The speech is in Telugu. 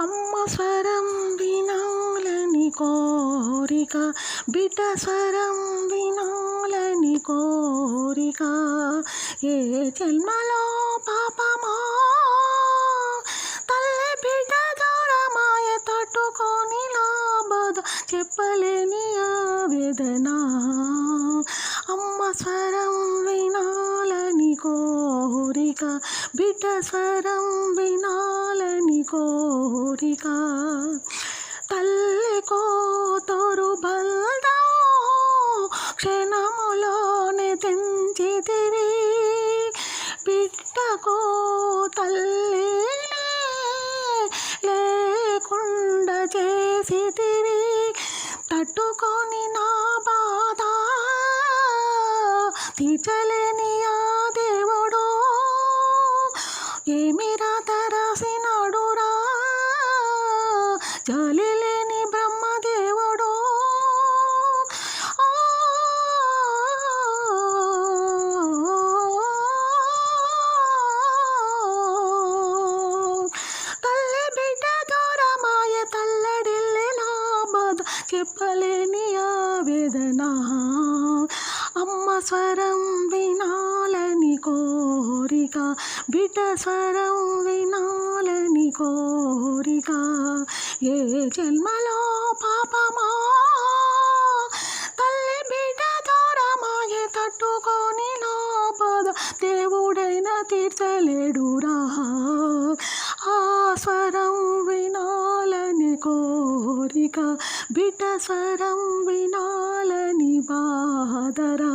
అమ్మ స్వరం వినాలని కోరిక, బిడ్డ స్వరం వినాలని కోరిక. ఏ జన్మలో పాపమో తల్లి బిడ్డ దూరమాయ, తట్టుకొని నా బాధ చెప్పలేని ఆవేదన. అమ్మ స్వరం వినాలని కోరిక, బిడ్డ స్వరం వినాలని కోరిక. తల్లికో తోరు బంధం క్షణములోనే తెంచితివి, బిడ్డకో తల్లి లేకుండా చేసితివి. తట్టుకొని నా బాధ తీర్చలేని ఆ దేవుడు ఏమి రాత రాసినాడురా, జాలి లేని బ్రహ్మదేవుడు. తల్లి బిడ్డ దూరమాయ, తల్లడిల్లే నా బాధ చెప్పలేని ఆవేదన. అమ్మ స్వరం వినాలని కోరిక, బిడ్డ స్వరం వినాలని కోరిక. ఏ జన్మలో పాపమో తల్లి బిడ్డ దూరమాయే, తట్టుకొని నా బాధ దేవుడైనా తీర్చలేడురా. ఆ స్వరం వినాలని కోరిక, బిడ్డ స్వరం వినాలని బాధరా.